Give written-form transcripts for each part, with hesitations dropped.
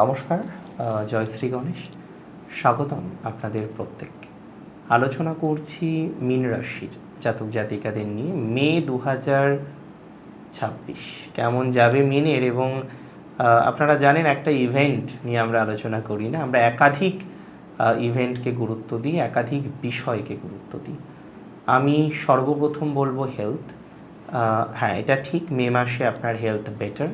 নমস্কার, জয় শ্রী গণেশ। স্বাগতম আপনাদের প্রত্যেককে। আলোচনা করছি মীন রাশির জাতক জাতিকাদের নিয়ে মে 2026 কেমন যাবে মিনের। এবং আপনারা জানেন একটা ইভেন্ট নিয়ে আমরা আলোচনা করি না, আমরা একাধিক ইভেন্টকে গুরুত্ব দিই, একাধিক বিষয়কে গুরুত্ব দিই। আমি সর্বপ্রথম বলবো হেলথ। হ্যাঁ, এটা ঠিক, মে মাসে আপনার হেলথ বেটার,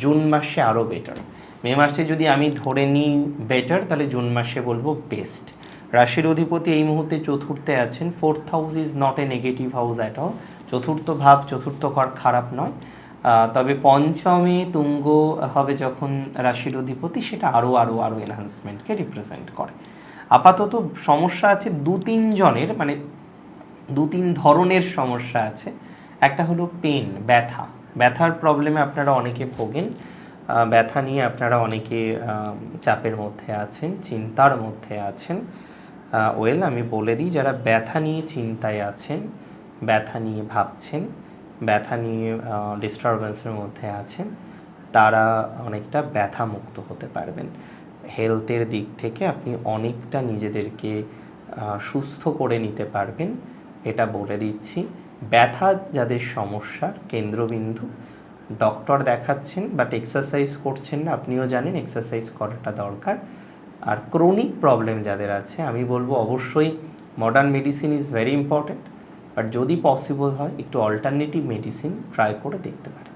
জুন মাসে আরও বেটার। মে মাসে যদি আমি ধরে নিই বেটার, তাহলে জুন মাসে বলবো বেস্ট। রাশির অধিপতি এই মুহূর্তে চতুর্থে আছেন। Fourth house is not a negative house at all. চতুর্থ ভাব, চতুর্থ ঘর খারাপ নয়, তবে পঞ্চমে তুঙ্গ হবে যখন রাশির অধিপতি, সেটা আরও আরও আরও এনহান্সমেন্টকে রিপ্রেজেন্ট করে। আপাতত সমস্যা আছে দু তিন জনের, মানে দু তিন ধরনের সমস্যা আছে। একটা হলো পেন, ব্যথা। ব্যথার প্রবলেমে আপনারা অনেকে ভোগেন, ব্যথা নিয়ে আপনারা অনেকে চাপের মধ্যে আছেন, চিন্তার মধ্যে আছেন। আমি বলে দিই, যারা ব্যথা নিয়ে চিন্তায় আছেন, ব্যথা নিয়ে ভাবছেন, ব্যথা নিয়ে ডিস্টারবেন্সের মধ্যে আছেন, তারা অনেকটা ব্যথা মুক্ত হতে পারবেন। হেলথের দিক থেকে আপনি অনেকটা নিজেদেরকে সুস্থ করে নিতে পারবেন, এটা বলে দিচ্ছি। ব্যথা যাদের সমস্যার কেন্দ্রবিন্দু, ডক্টর দেখাচ্ছেন বাট এক্সারসাইজ করছেন না, আপনিও জানেন এক্সারসাইজ করাটা দরকার। আর ক্রনিক প্রবলেম যাদের আছে, আমি বলবো অবশ্যই modern medicine is very important, but যদি পসিবল হয় একটু অল্টারনেটিভ মেডিসিন ট্রাই করে দেখতে পারেন।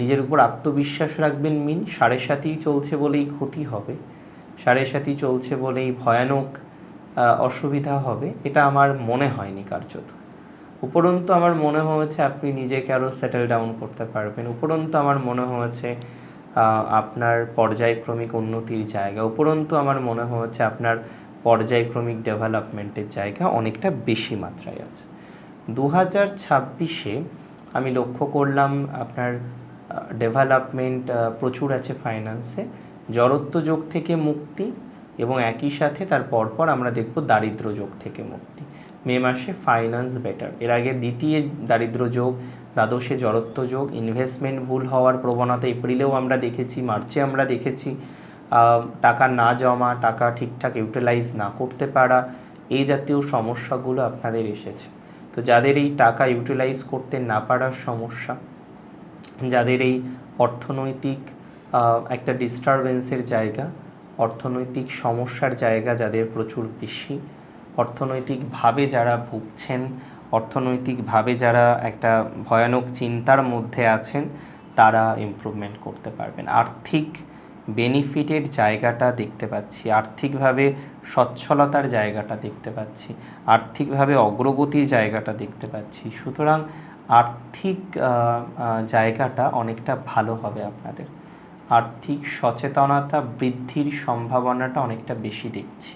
নিজের উপর আত্মবিশ্বাস রাখবেন মিন। 7.5 চলছে বলেই ক্ষতি হবে, 7.5 চলছে বলেই ভয়ানক অসুবিধা হবে, এটা আমার মনে হয়নি কার্যত। উপরন্তু আমার মনে হয়েছে আপনি নিজেকে আরও সেটেল ডাউন করতে পারবেন। উপরন্তু আমার মনে হয়েছে আপনার পর্যায়ক্রমিক উন্নতির জায়গা, উপরন্তু আমার মনে হয়েছে আপনার পর্যায়ক্রমিক ডেভেলপমেন্টের জায়গা অনেকটা বেশি মাত্রায় আছে। 2026-এ আমি লক্ষ্য করলাম আপনার ডেভেলপমেন্ট প্রচুর আছে ফাইন্যান্সে, জড়ত্ব যোগ থেকে মুক্তি, এবং একই সাথে তার পরপর আমরা দেখব দারিদ্র যোগ থেকে মুক্তি। মে মাসে ফাইন্যান্স বেটার। এর আগে দ্বিতীয় দারিদ্র যোগ, দ্বাদশে জড়ত্ব যোগ, ইনভেস্টমেন্ট ভুল হওয়ার প্রবণতা এপ্রিলেও আমরা দেখেছি, মার্চে আমরা দেখেছি, টাকা না জমা, টাকা ঠিকঠাক ইউটিলাইজ না করতে পারা, এই জাতীয় সমস্যাগুলো আপনাদের এসেছে। তো যাদের এই টাকা ইউটিলাইজ করতে না পারার সমস্যা, যাদের এই অর্থনৈতিক একটা ডিস্টারবেন্সের জায়গা, অর্থনৈতিক সমস্যার জায়গা যাদের প্রচুর বেশি, অর্থনৈতিকভাবে যারা ভুগছেন, অর্থনৈতিকভাবে যারা একটা ভয়ানক চিন্তার মধ্যে আছেন, তারা ইমপ্রুভমেন্ট করতে পারবেন। আর্থিক বেনিফিটের জায়গাটা দেখতে পাচ্ছি, আর্থিকভাবে সচ্ছলতার জায়গাটা দেখতে পাচ্ছি, আর্থিকভাবে অগ্রগতির জায়গাটা দেখতে পাচ্ছি। সুতরাং আর্থিক জায়গাটা অনেকটা ভালো হবে আপনাদের। আর্থিক সচেতনতা বৃদ্ধির সম্ভাবনাটা অনেকটা বেশি দেখছি,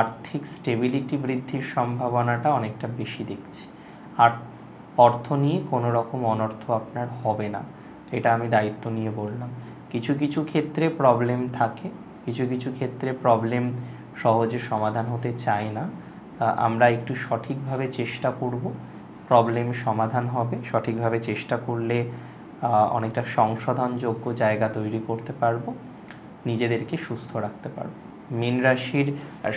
আর্থিক স্টেবিলিটি বৃদ্ধির সম্ভাবনাটা অনেকটা বেশি দেখছি। আর অর্থ নিয়ে কোনো রকম অনর্থ আপনার হবে না, এটা আমি দায়িত্ব নিয়ে বললাম। কিছু কিছু ক্ষেত্রে প্রবলেম থাকে, কিছু কিছু ক্ষেত্রে প্রবলেম সহজে সমাধান হতে চায় না, আমরা একটু সঠিকভাবে চেষ্টা করব, প্রবলেম সমাধান হবে। সঠিকভাবে চেষ্টা করলে অনেকটা সংশোধনযোগ্য জায়গা তৈরি করতে পারবো, নিজেদেরকে সুস্থ রাখতে পারবো। মীন রাশির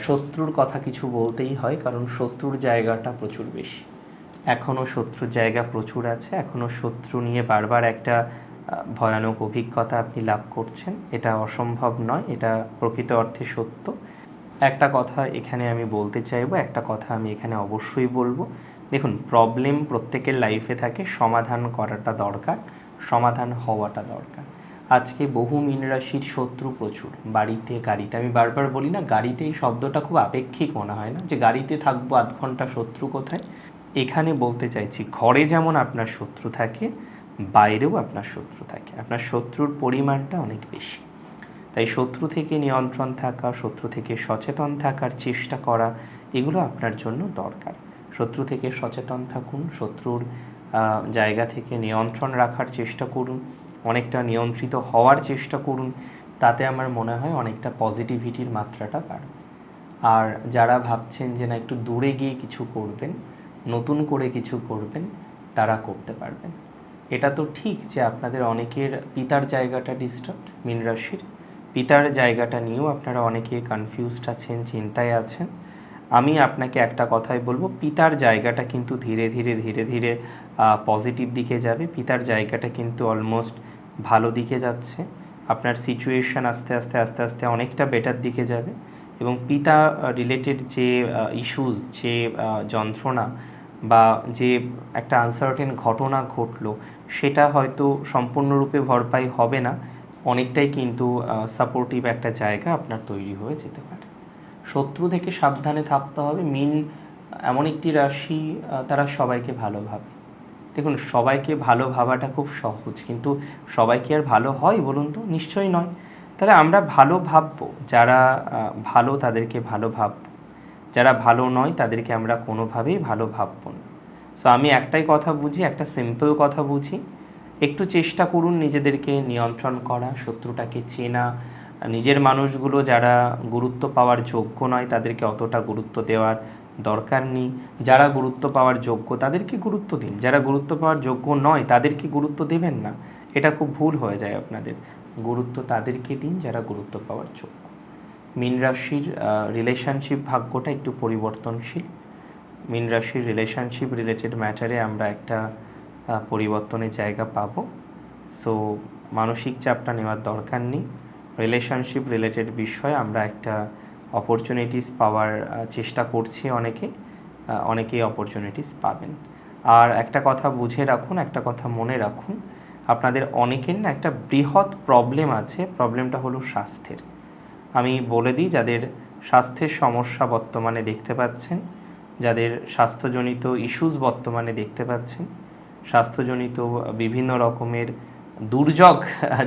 শত্রুর কথা কিছু বলতেই হয়, কারণ শত্রুর জায়গাটা প্রচুর বেশি, এখনও শত্রুর জায়গা প্রচুর আছে, এখনও শত্রু নিয়ে বারবার একটা ভয়ানক অভিজ্ঞতা আপনি লাভ করছেন। এটা অসম্ভব নয়, এটা প্রকৃত অর্থে সত্য। একটা কথা এখানে আমি বলতে চাইবো, একটা কথা আমি এখানে অবশ্যই বলবো। দেখুন, প্রবলেম প্রত্যেকের লাইফে থাকে, সমাধান করাটা দরকার, সমাধান হওয়াটা দরকার। আজকে বহু মীন রাশির শত্রু প্রচুর, বাড়িতে, গাড়িতে। আমি বারবার বলি না, গাড়িতে এই শব্দটা খুব আপেক্ষিক মনে হয় না, যে গাড়িতে থাকবো আধ ঘন্টা, শত্রু কোথায়? এখানে বলতে চাইছি, ঘরে যেমন আপনার শত্রু থাকে, বাইরেও আপনার শত্রু থাকে, আপনার শত্রুর পরিমাণটা অনেক বেশি। তাই শত্রু থেকে নিয়ন্ত্রণ থাকা, শত্রু থেকে সচেতন থাকার চেষ্টা করা, এগুলো আপনার জন্য দরকার। শত্রু থেকে সচেতন থাকুন, শত্রুর জায়গা থেকে নিয়ন্ত্রণ রাখার চেষ্টা করুন, অনেকটা নিয়ন্ত্রিত হওয়ার চেষ্টা করুন, তাতে আমার মনে হয় অনেকটা পজিটিভিটির মাত্রাটা বাড়বে। আর যারা ভাবছেন যে না একটু দূরে গিয়ে কিছু করবেন, নতুন করে কিছু করবেন, তারা করতে পারবেন। এটা তো ঠিক যে আপনাদের অনেকের পিতার জায়গাটা ডিস্টার্ব, মীন রাশির পিতার জায়গাটা নিয়েও আপনারা অনেকে কনফিউজড আছেন, চিন্তায় আছেন। আমি আপনাকে একটা কথাই বলবো, পিতার জায়গাটা কিন্তু ধীরে ধীরে ধীরে ধীরে পজিটিভ দিকে যাবে। পিতার জায়গাটা কিন্তু অলমোস্ট ভালো দিকে যাচ্ছে। আপনার সিচুয়েশান আস্তে আস্তে আস্তে আস্তে অনেকটা বেটার দিকে যাবে এবং পিতা রিলেটেড যে ইস্যুস, যে যন্ত্রণা বা যে একটা আনসার্টেন ঘটনা ঘটলো, সেটা হয়তো সম্পূর্ণরূপে ভরপাই হবে না, অনেকটাই কিন্তু সাপোর্টিভ একটা জায়গা আপনার তৈরি হয়ে যেতে পারে। শত্রু থেকে সাবধানে থাকতে হবে। মীন এমন একটি রাশি, তারা সবাইকে ভালো ভাবে। দেখুন, সবাইকে ভালো ভাবাটা খুব সহজ, কিন্তু সবাই কি আর ভালো হয় বলুন তো? নিশ্চয়ই নয়। তাহলে আমরা ভালো ভাববো, যারা ভালো তাদেরকে ভালো ভাববো, যারা ভালো নয় তাদেরকে আমরা কোনোভাবেই ভালো ভাববো না। সো আমি একটাই কথা বুঝি, একটা সিম্পল কথা বুঝি, একটু চেষ্টা করুন নিজেদেরকে নিয়ন্ত্রণ করা, শত্রুটাকে চেনা। নিজের মানুষগুলো যারা গুরুত্ব পাওয়ার যোগ্য নয় তাদেরকে অতটা গুরুত্ব দেওয়ার দরকার নেই। যারা গুরুত্ব পাওয়ার যোগ্য তাদেরকে গুরুত্ব দিন, যারা গুরুত্ব পাওয়ার যোগ্য নয় তাদেরকে গুরুত্ব দেবেন না। এটা খুব ভুল হয়ে যায় আপনাদের। গুরুত্ব তাদেরকে দিন যারা গুরুত্ব পাওয়ার যোগ্য। মীন রাশির রিলেশনশিপ ভাগ্যটা একটু পরিবর্তনশীল। মীন রাশির রিলেশনশিপ রিলেটেড ম্যাটারে আমরা একটা পরিবর্তনের জায়গা পাবো। সো মানসিক চাপটা নেওয়ার দরকার নেই। রিলেশনশিপ রিলেটেড বিষয়ে আমরা একটা অপরচুনিটিস পাওয়ার চেষ্টা করছি, অনেকেই অপরচুনিটিস পাবেন। আর একটা কথা বুঝে রাখুন, একটা কথা মনে রাখুন, আপনাদের অনেকের না একটা বৃহৎ প্রবলেম আছে। প্রবলেমটা হলো স্বাস্থ্যের। আমি বলে দিই, যাদের স্বাস্থ্যের সমস্যা বর্তমানে দেখতে পাচ্ছেন, যাদের স্বাস্থ্যজনিত ইস্যুস বর্তমানে দেখতে পাচ্ছেন, স্বাস্থ্যজনিত বিভিন্ন রকমের দুর্যোগ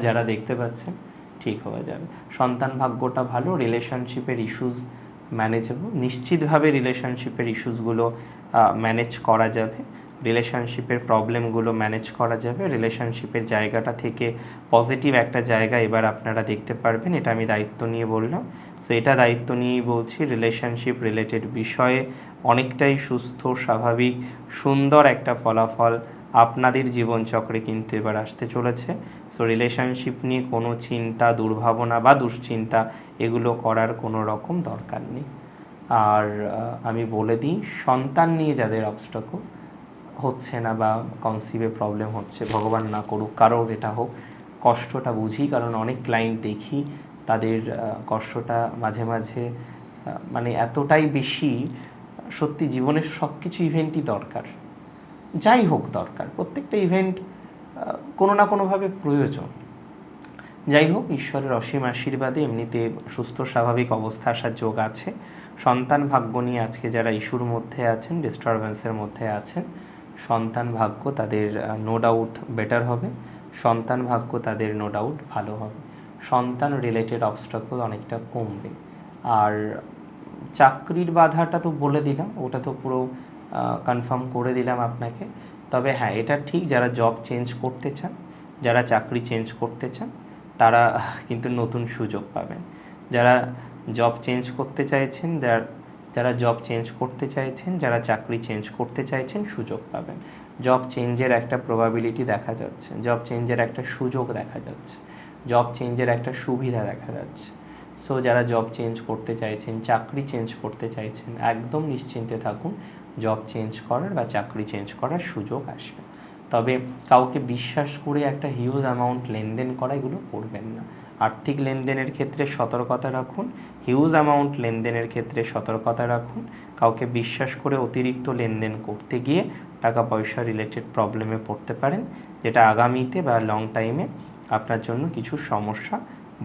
যারা দেখতে পাচ্ছেন, ঠিক হয়ে যাবে। সন্তান ভাগ্যটা ভালো, রিলেশনশিপের ইস্যুস ম্যানেজেবল। নিশ্চিতভাবে রিলেশনশিপের ইস্যুসগুলো ম্যানেজ করা যাবে, রিলেশনশিপের প্রবলেমগুলো ম্যানেজ করা যাবে। রিলেশনশিপের জায়গাটা থেকে পজিটিভ একটা জায়গা এবার আপনারা দেখতে পারবেন। এটা আমি দায়িত্ব নিয়ে বললাম। সো এটা দায়িত্ব নিয়েই বলছি, রিলেশনশিপ রিলেটেড বিষয়ে অনেকটাই সুস্থ, স্বাভাবিক, সুন্দর একটা ফলাফল আপনাদের জীবনচক্রে কিন্তু এবার আসতে চলেছে। সো রিলেশনশিপ নিয়ে কোনো চিন্তা, দুর্ভাবনা বা দুশ্চিন্তা এগুলো করার কোনো রকম দরকার নেই। আর আমি বলে দিই, সন্তান নিয়ে যাদের অবস্ট্রাকল হচ্ছে না বা কনসিভে প্রবলেম হচ্ছে, ভগবান না করুক কারোর এটা হোক, কষ্টটা বুঝি, কারণ অনেক ক্লায়েন্ট দেখি তাদের কষ্টটা মাঝে মাঝে মানে এতটাই বেশি, সত্যি জীবনের সব কিছু ইভেন্টই দরকার, যাই হোক দরকার, প্রত্যেকটা ইভেন্ট কোনো না কোনোভাবে প্রয়োজন। যাই হোক, ঈশ্বরের অসীম আশীর্বাদে এমনিতে সুস্থ স্বাভাবিক অবস্থা আসার যোগ আছে। সন্তান ভাগ্য নিয়ে আজকে যারা ইস্যুর মধ্যে আছেন, ডিস্টারবেন্সের মধ্যে আছেন, সন্তান ভাগ্য তাদের নো ডাউট বেটার হবে, সন্তান ভাগ্য তাদের নো ডাউট ভালো হবে, সন্তান রিলেটেড অবস্ট্রাকল অনেকটা কমবে। আর চাকরির বাধাটা তো বলে দিলাম, ওটা তো পুরো কনফার্ম করে দিলাম আপনাকে। তবে হ্যাঁ, এটা ঠিক, যারা জব চেঞ্জ করতে চান, যারা চাকরি চেঞ্জ করতে চান, তারা কিন্তু নতুন সুযোগ পাবেন। যারা জব চেঞ্জ করতে চাইছেন, যারা জব চেঞ্জ করতে চাইছেন, যারা চাকরি চেঞ্জ করতে চাইছেন, সুযোগ পাবেন। জব চেঞ্জের একটা প্রবাবিলিটি দেখা যাচ্ছে, জব চেঞ্জের একটা সুযোগ দেখা যাচ্ছে, জব চেঞ্জের একটা সুবিধা দেখা যাচ্ছে। সো যারা জব চেঞ্জ করতে চাইছেন, চাকরি চেঞ্জ করতে চাইছেন, একদম নিশ্চিন্তে থাকুন, জব চেঞ্জ করার বা চাকরি চেঞ্জ করার সুযোগ আসবে। তবে কাউকে বিশ্বাস করে একটা হিউজ অ্যামাউন্ট লেনদেন করা, এগুলো করবেন না। আর্থিক লেনদেনের ক্ষেত্রে সতর্কতা রাখুন, হিউজ অ্যামাউন্ট লেনদেনের ক্ষেত্রে সতর্কতা রাখুন। কাউকে বিশ্বাস করে অতিরিক্ত লেনদেন করতে গিয়ে টাকা পয়সা রিলেটেড প্রবলেমে পড়তে পারেন, যেটা আগামীতে বা লং টাইমে আপনার জন্য কিছু সমস্যা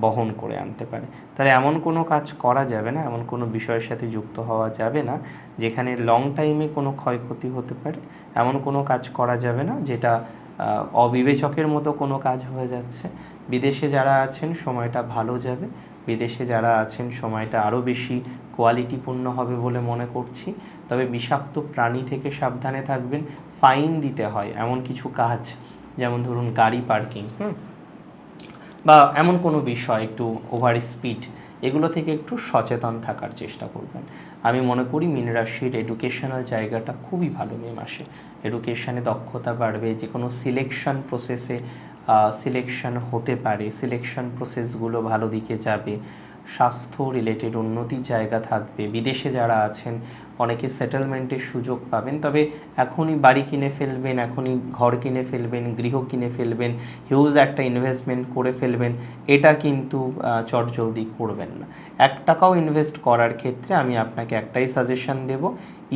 বহন করে আনতে পারে। তাহলে এমন কোনো কাজ করা যাবে না, এমন কোনো বিষয়ের সাথে যুক্ত হওয়া যাবে না যেখানে লং টাইমে কোনো ক্ষয়ক্ষতি হতে পারে। এমন কোনো কাজ করা যাবে না যেটা অবিবেচকের মতো কোনো কাজ হয়ে যাচ্ছে। বিদেশে যারা আছেন সময়টা ভালো যাবে, বিদেশে যারা আছেন সময়টা আরও বেশি কোয়ালিটিপূর্ণ হবে বলে মনে করছি। তবে বিষাক্ত প্রাণী থেকে সাবধানে থাকবেন। ফাইন দিতে হয় এমন কিছু কাজ, যেমন ধরুন গাড়ি পার্কিং, বা এমন কোনো বিষয়, একটু ওভার স্পিড, এগুলো থেকে একটু সচেতন থাকার চেষ্টা করবেন। আমি মনে করি মীন রাশির এডুকেশনাল জায়গাটা খুবই ভালো মে মাসে। এডুকেশানে দক্ষতা বাড়বে, যে কোনো সিলেকশন প্রসেসে সিলেকশন হতে পারে, সিলেকশন প্রসেসগুলো ভালো দিকে যাবে, স্বাস্থ্য রিলেটেড উন্নতির জায়গা থাকবে, বিদেশে যারা আছেন অনেকে সেটেলমেন্টের সুযোগ পাবেন। তবে এখনই বাড়ি কিনে ফেলবেন, এখনই ঘর কিনে ফেলবেন, গৃহ কিনে ফেলবেন, হিউজ একটা ইনভেস্টমেন্ট করে ফেলবেন, এটা কিন্তু চটজলদি করবেন না। 1 টাকাও ইনভেস্ট করার ক্ষেত্রে আমি আপনাকে একটাই সাজেশন দেব,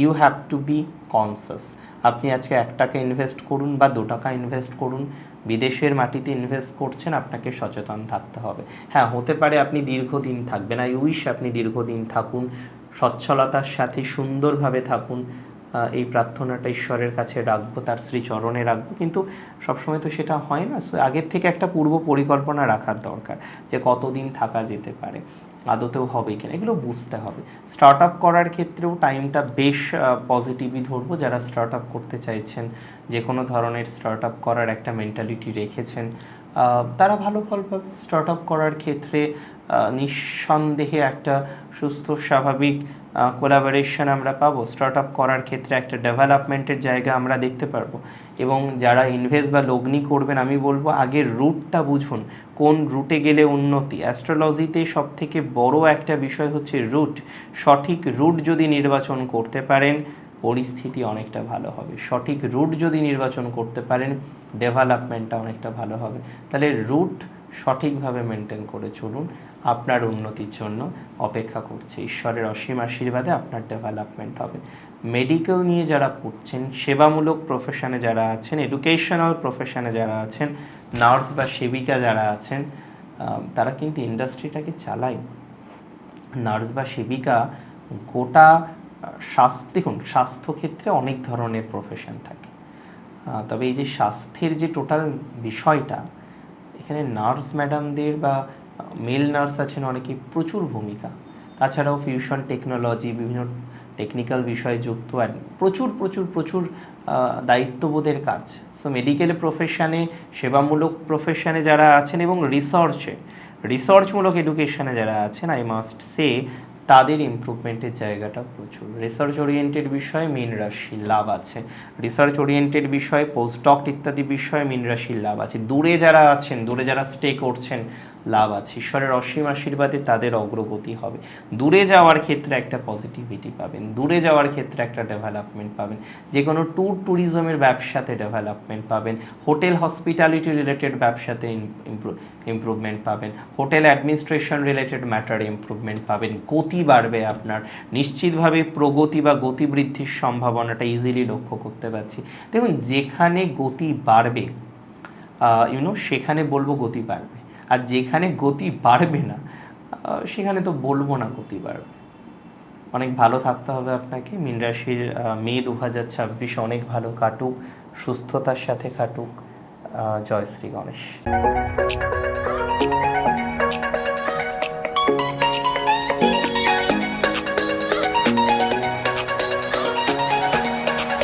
you have to be conscious. আপনি আজকে 1 টাকা ইনভেস্ট করুন বা 2 টাকা ইনভেস্ট করুন, বিদেশের মাটিতে ইনভেস্ট করছেন, আপনাকে সচেতন থাকতে হবে। হ্যাঁ, হতে পারে আপনি দীর্ঘদিন থাকবেন, আই উইশ আপনি দীর্ঘদিন থাকুন, সচ্ছলতার সাথে সুন্দরভাবে থাকুন, এই প্রার্থনাটা ঈশ্বরের কাছে রাখবো, তার শ্রীচরণে রাখবো। কিন্তু সবসময় তো সেটা হয় না। সো আগের থেকে একটা পূর্ব পরিকল্পনা রাখার দরকার যে কতদিন থাকা যেতে পারে, আদতেও হবে কিনা, এগুলো বুঝতে হবে। স্টার্ট আপ করার ক্ষেত্রেও টাইমটা বেশ পজিটিভই ধরবো। যারা স্টার্ট আপ করতে চাইছেন, যে কোনো ধরনের স্টার্ট আপ করার একটা মেন্টালিটি রেখেছেন, তারা ভালো ফল পাবে। স্টার্ট আপ করার ক্ষেত্রে নিঃসন্দেহে একটা সুস্থ স্বাভাবিক কোলাবোরেশন আমরা পাবো। স্টার্ট আপ করার ক্ষেত্রে একটা ডেভেলপমেন্টের জায়গা আমরা দেখতে পারবো। এবং যারা ইনভেস্ট বা লগ্নি করবেন, আমি বলবো আগের রুটটা বুঝুন, কোন রুটে গেলে উন্নতি। অ্যাস্ট্রোলজিতে সবথেকে বড় একটা বিষয় হচ্ছে রুট। সঠিক রুট যদি নির্বাচন করতে পারেন, পরিস্থিতি অনেকটা ভালো হবে। সঠিক রুট যদি নির্বাচন করতে পারেন, ডেভেলপমেন্টটা অনেকটা ভালো হবে। তাহলে রুট সঠিকভাবে মেনটেন করে চলুন, আপনার উন্নতির জন্য অপেক্ষা করছে। ঈশ্বরের অসীম আশীর্বাদে আপনার ডেভেলপমেন্ট হবে। মেডিকেল নিয়ে যারা পড়ছেন, সেবামূলক প্রফেশনে যারা আছেন, এডুকেশনাল প্রফেশনে যারা আছেন, নার্স বা সেবিকা যারা আছেন, তারা কিন্তু ইন্ডাস্ট্রিটাকে চালায়। নার্স বা সেবিকা গোটা দেখুন, স্বাস্থ্যক্ষেত্রে অনেক ধরনের প্রফেশন থাকে, তবে এই যে স্বাস্থ্যের যে টোটাল বিষয়টা, এখানে নার্স ম্যাডামদের বা মেল নার্স আছেন অনেকে, প্রচুর ভূমিকা। তাছাড়াও ফিউশন টেকনোলজি, বিভিন্ন টেকনিক্যাল বিষয়ে যুক্ত, আর প্রচুর প্রচুর প্রচুর দায়িত্ববোধের কাজ। সো মেডিকেল প্রফেশনে, সেবামূলক প্রফেশনে যারা আছেন এবং রিসার্চমূলক এডুকেশনে যারা আছেন, আই মাস্ট সে তাদের ইমপ্রুভমেন্টের জায়গাটা প্রচুর। রিসার্চ ওরিয়েন্টেড বিষয়ে মীন রাশির লাভ আছে, রিসার্চ ওরিয়েন্টেড বিষয়ে পোস্টডক ইত্যাদি বিষয়ে মীন রাশির লাভ আছে। দূরে যারা আছেন, দূরে যারা স্টে করছেন, লাভ আছে। ঈশ্বরের অসীম আশীর্বাদে তাদের অগ্রগতি হবে। দূরে যাওয়ার ক্ষেত্রে একটা পজিটিভিটি পাবেন, দূরে যাওয়ার ক্ষেত্রে একটা ডেভেলপমেন্ট পাবেন। যে কোনো ট্যুরিজমের ব্যবসাতে ডেভেলপমেন্ট পাবেন, হোটেল হসপিটালিটি রিলেটেড ব্যবসাতে ইমপ্রুভমেন্ট পাবেন, হোটেল অ্যাডমিনিস্ট্রেশন রিলেটেড ম্যাটারে ইমপ্রুভমেন্ট পাবেন। গতি বাড়বে আপনার, নিশ্চিতভাবে প্রগতি বা গতি বৃদ্ধির সম্ভাবনাটা ইজিলি লক্ষ্য করতে পারছি। দেখুন, যেখানে গতি বাড়বে সেখানে বলবো গতি বাড়বে, আর যেখানে গতি বাড়বে না সেখানে তো বলবো না গতি বাড়বে। অনেক ভালো থাকতে হবে আপনাকে। মীন রাশির মে 2026 অনেক ভালো কাটুক, সুস্থতার সাথে কাটুক। জয় শ্রী গণেশ।